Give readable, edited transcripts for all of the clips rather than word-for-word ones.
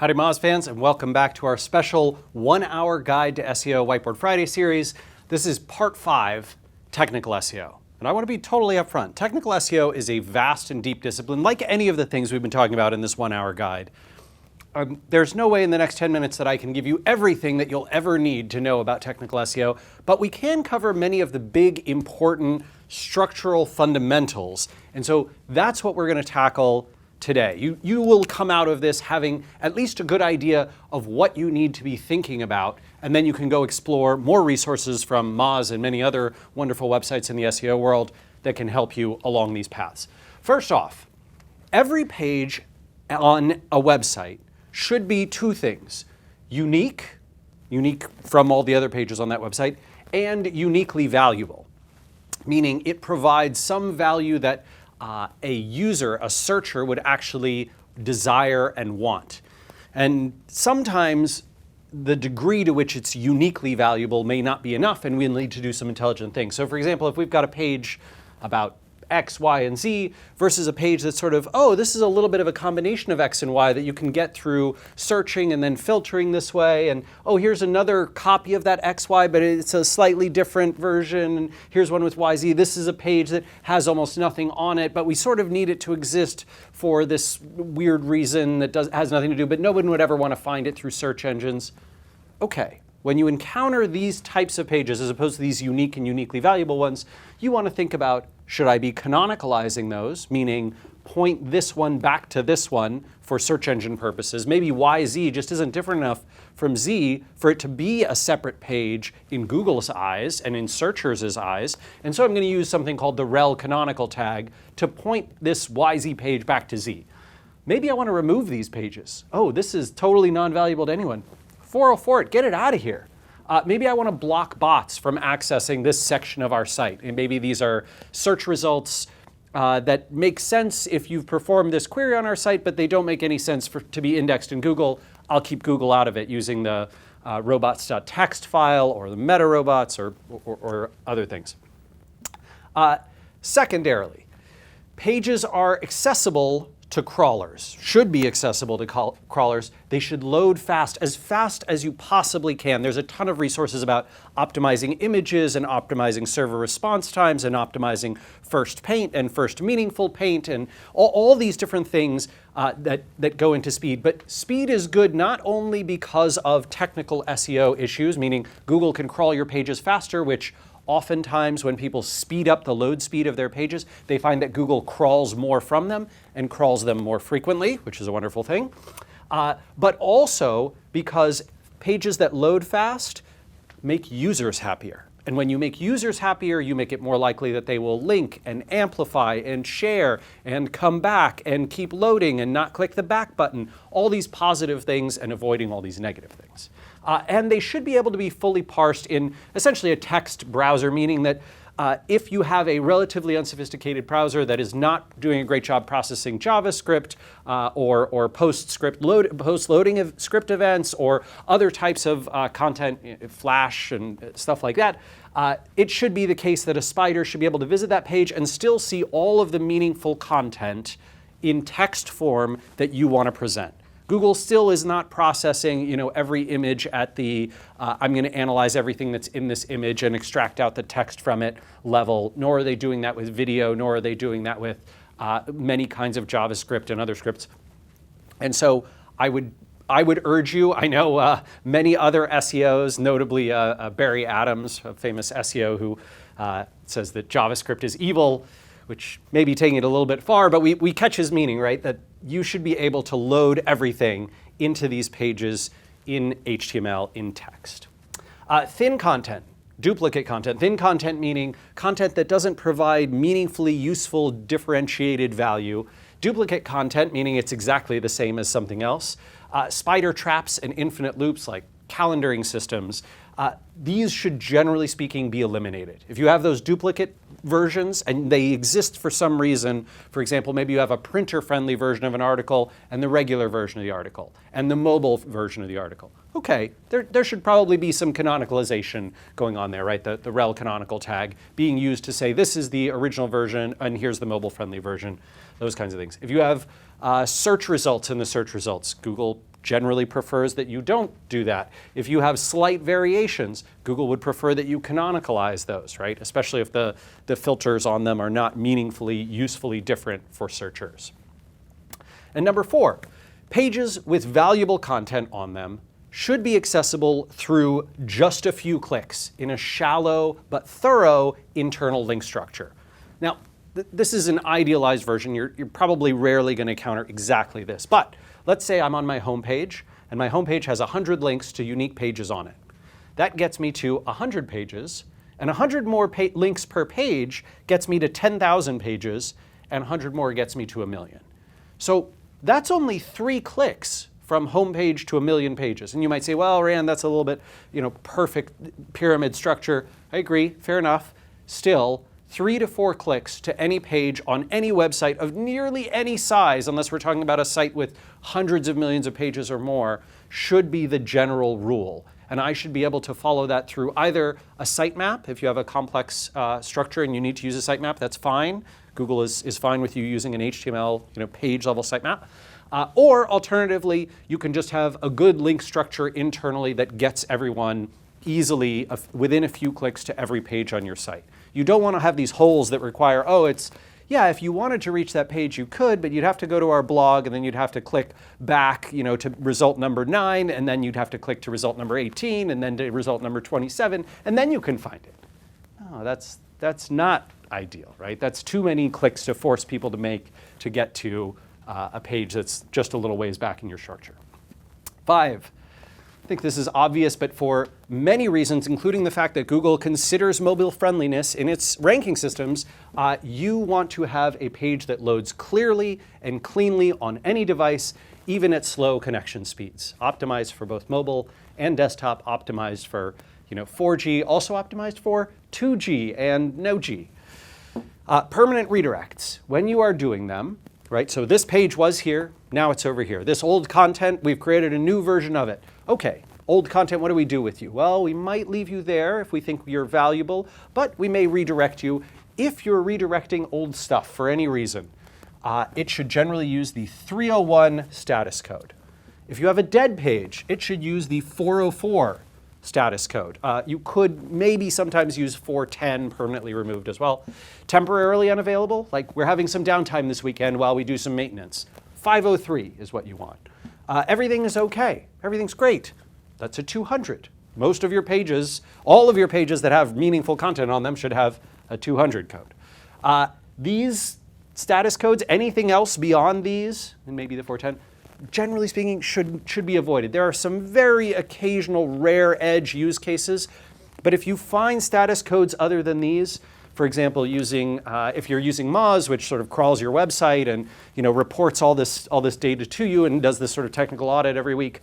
Howdy Moz fans, and welcome back to our special 1-hour guide to SEO Whiteboard Friday series. This is part 5, Technical SEO. And I want to be totally upfront. Technical SEO is a vast and deep discipline, like any of the things we've been talking about in this 1-hour guide. There's no way in the next 10 minutes that I can give you everything that you'll ever need to know about technical SEO, but we can cover many of the big, important structural fundamentals. And so that's what we're going to tackle today. You will come out of this having at least a good idea of what you need to be thinking about, and then you can go explore more resources from Moz and many other wonderful websites in the SEO world that can help you along these paths. First off, every page on a website should be two things: unique from all the other pages on that website, and uniquely valuable, meaning it provides some value that a user, a searcher, would actually desire and want. And sometimes the degree to which it's uniquely valuable may not be enough, and we'll need to do some intelligent things. So for example, if we've got a page about X, Y, and Z versus a page that's sort of, oh, this is a little bit of a combination of X and Y that you can get through searching and then filtering this way, and oh, here's another copy of that XY, but it's a slightly different version, and here's one with YZ. This is a page that has almost nothing on it, but we sort of need it to exist for this weird reason that has nothing to do, but no one would ever want to find it through search engines. Okay. When you encounter these types of pages, as opposed to these unique and uniquely valuable ones, you want to think about, should I be canonicalizing those, meaning point this one back to this one for search engine purposes? Maybe YZ just isn't different enough from Z for it to be a separate page in Google's eyes and in searchers' eyes. And so I'm going to use something called the rel canonical tag to point this YZ page back to Z. Maybe I want to remove these pages. Oh, this is totally non-valuable to anyone. 404 it, get it out of here. Maybe I want to block bots from accessing this section of our site. And maybe these are search results that make sense if you've performed this query on our site, but they don't make any sense to be indexed in Google. I'll keep Google out of it using the robots.txt file or the meta robots or other things. Secondarily, pages are accessible to crawlers, should be accessible to crawlers. They should load fast as you possibly can. There's a ton of resources about optimizing images and optimizing server response times and optimizing first paint and first meaningful paint and all these different things that go into speed. But speed is good not only because of technical SEO issues, meaning Google can crawl your pages faster, which oftentimes when people speed up the load speed of their pages, they find that Google crawls more from them and crawls them more frequently, which is a wonderful thing. But also because pages that load fast make users happier. And when you make users happier, you make it more likely that they will link and amplify and share and come back and keep loading and not click the back button. All these positive things and avoiding all these negative things. And they should be able to be fully parsed in essentially a text browser, meaning that if you have a relatively unsophisticated browser that is not doing a great job processing JavaScript or post-loading script events or other types of content, Flash and stuff like that, it should be the case that a spider should be able to visit that page and still see all of the meaningful content in text form that you want to present. Google still is not processing, every image at the I'm going to analyze everything that's in this image and extract out the text from it level, nor are they doing that with video, nor are they doing that with many kinds of JavaScript and other scripts. And so I would urge you, I know many other SEOs, notably Barry Adams, a famous SEO who says that JavaScript is evil, which may be taking it a little bit far, but we catch his meaning, right? That you should be able to load everything into these pages in HTML, in text. Thin content, duplicate content. Thin content meaning content that doesn't provide meaningfully useful, differentiated value. Duplicate content meaning it's exactly the same as something else. Spider traps and infinite loops like calendaring systems. These should, generally speaking, be eliminated. If you have those duplicate versions and they exist for some reason, for example, maybe you have a printer-friendly version of an article and the regular version of the article and the mobile version of the article. Okay, there should probably be some canonicalization going on there, right? The rel canonical tag being used to say this is the original version and here's the mobile-friendly version, those kinds of things. If you have search results in the search results, Google generally prefers that you don't do that. If you have slight variations, Google would prefer that you canonicalize those, right? Especially if the filters on them are not meaningfully, usefully different for searchers. And number 4, pages with valuable content on them should be accessible through just a few clicks in a shallow but thorough internal link structure. Now, this is an idealized version. You're probably rarely going to encounter exactly this. But let's say I'm on my homepage, and my homepage has 100 links to unique pages on it. That gets me to 100 pages, and 100 more links per page gets me to 10,000 pages, and 100 more gets me to 1,000,000. So that's only 3 clicks from homepage to 1,000,000 pages. And you might say, well, Rand, that's a little bit, perfect pyramid structure. I agree, fair enough. Still, 3 to 4 clicks to any page on any website of nearly any size, unless we're talking about a site with hundreds of millions of pages or more, should be the general rule. And I should be able to follow that through either a sitemap. If you have a complex structure and you need to use a sitemap, that's fine. Google is fine with you using an HTML page level sitemap. Or alternatively, you can just have a good link structure internally that gets everyone easily within a few clicks to every page on your site. You don't want to have these holes that require, if you wanted to reach that page, you could, but you'd have to go to our blog, and then you'd have to click back, to result number 9, and then you'd have to click to result number 18, and then to result number 27, and then you can find it. No, that's not ideal, right? That's too many clicks to force people to make to get to a page that's just a little ways back in your structure. 5. I think this is obvious, but for many reasons, including the fact that Google considers mobile friendliness in its ranking systems, you want to have a page that loads clearly and cleanly on any device, even at slow connection speeds. Optimized for both mobile and desktop, optimized for 4G, also optimized for 2G and no G. Permanent redirects. When you are doing them, right? So this page was here, now it's over here. This old content, we've created a new version of it. Okay, old content, what do we do with you? Well, we might leave you there if we think you're valuable, but we may redirect you. If you're redirecting old stuff for any reason, it should generally use the 301 status code. If you have a dead page, it should use the 404 status code. You could maybe sometimes use 410 permanently removed as well. Temporarily unavailable, like we're having some downtime this weekend while we do some maintenance. 503 is what you want. Everything is okay. Everything's great. That's a 200. Most of your pages, all of your pages that have meaningful content on them should have a 200 code. These status codes, anything else beyond these, and maybe the 410, generally speaking, should be avoided. There are some very occasional rare edge use cases, but if you find status codes other than these, for example, if you're using Moz, which sort of crawls your website and reports all this data to you and does this sort of technical audit every week,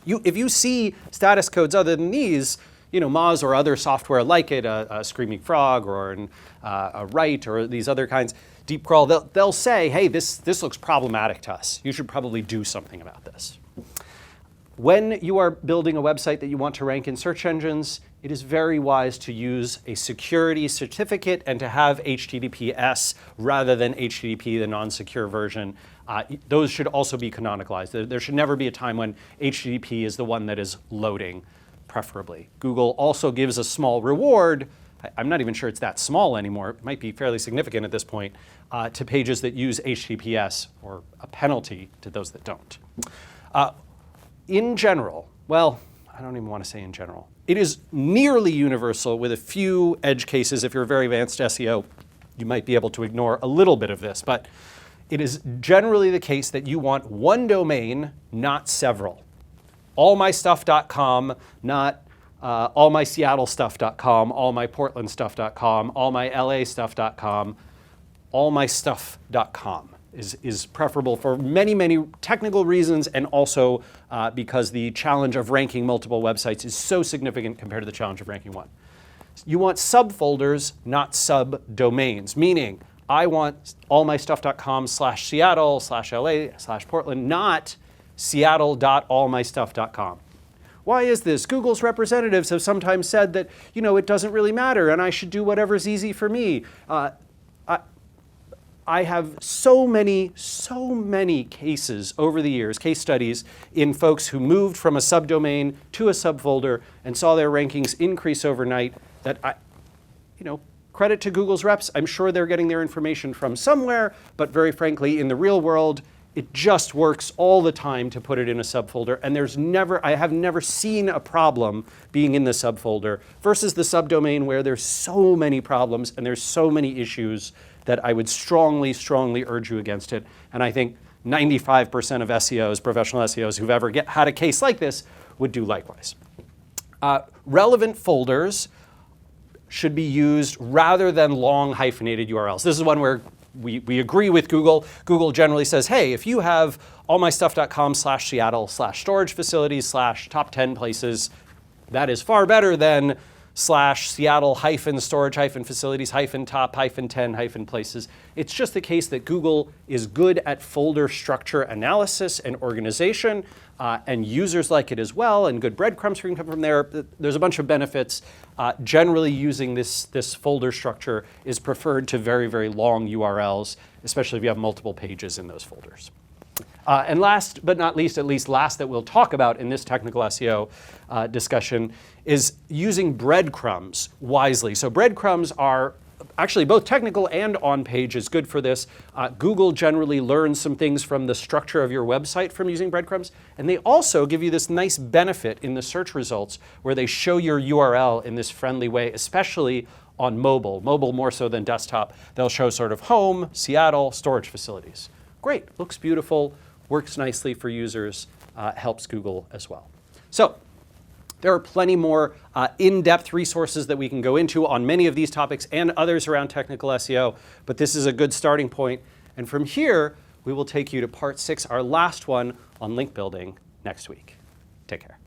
if you see status codes other than these, Moz or other software like it, a Screaming Frog or a Write or these other kinds, Deep Crawl, they'll say, hey, this looks problematic to us. You should probably do something about this. When you are building a website that you want to rank in search engines, it is very wise to use a security certificate and to have HTTPS rather than HTTP, the non-secure version. Those should also be canonicalized. There should never be a time when HTTP is the one that is loading, preferably. Google also gives a small reward. I'm not even sure it's that small anymore. It might be fairly significant at this point to pages that use HTTPS, or a penalty to those that don't. In general, well, I don't even want to say in general. It is nearly universal with a few edge cases. If you're a very advanced SEO, you might be able to ignore a little bit of this, but it is generally the case that you want one domain, not several. allmystuff.com, not allmyseattlestuff.com, allmyportlandstuff.com, allmylastuff.com, allmystuff.com is preferable for many, many technical reasons, and also because the challenge of ranking multiple websites is so significant compared to the challenge of ranking one. You want subfolders, not subdomains, meaning I want allmystuff.com/Seattle/LA/Portland, not seattle.allmystuff.com. Why is this? Google's representatives have sometimes said that, I have so many cases over the years, case studies in folks who moved from a subdomain to a subfolder and saw their rankings increase overnight that credit to Google's reps. I'm sure they're getting their information from somewhere, but very frankly, in the real world, it just works all the time to put it in a subfolder, and I have never seen a problem being in the subfolder versus the subdomain where there's so many problems and there's so many issues that I would strongly urge you against it. And I think 95% of SEOs, professional SEOs who've ever had a case like this would do likewise. Relevant folders should be used rather than long hyphenated URLs. This is one where we agree with Google. Google generally says, hey, if you have allmystuff.com/Seattle/storage facilities/top 10 places, that is far better than /Seattle-storage-facilities-top-10-places. It's just the case that Google is good at folder structure analysis and organization, and users like it as well, and good breadcrumbs can come from there. There's a bunch of benefits. Generally using this folder structure is preferred to very long URLs, especially if you have multiple pages in those folders. And last but not least, at least last that we'll talk about in this technical SEO discussion, is using breadcrumbs wisely. So breadcrumbs are actually both technical and on-page is good for this. Google generally learns some things from the structure of your website from using breadcrumbs, and they also give you this nice benefit in the search results where they show your URL in this friendly way, especially on mobile more so than desktop. They'll show sort of home, Seattle, storage facilities. Great, looks beautiful, works nicely for users, helps Google as well. So there are plenty more in-depth resources that we can go into on many of these topics and others around technical SEO, but this is a good starting point. And from here, we will take you to part 6, our last one on link building next week. Take care.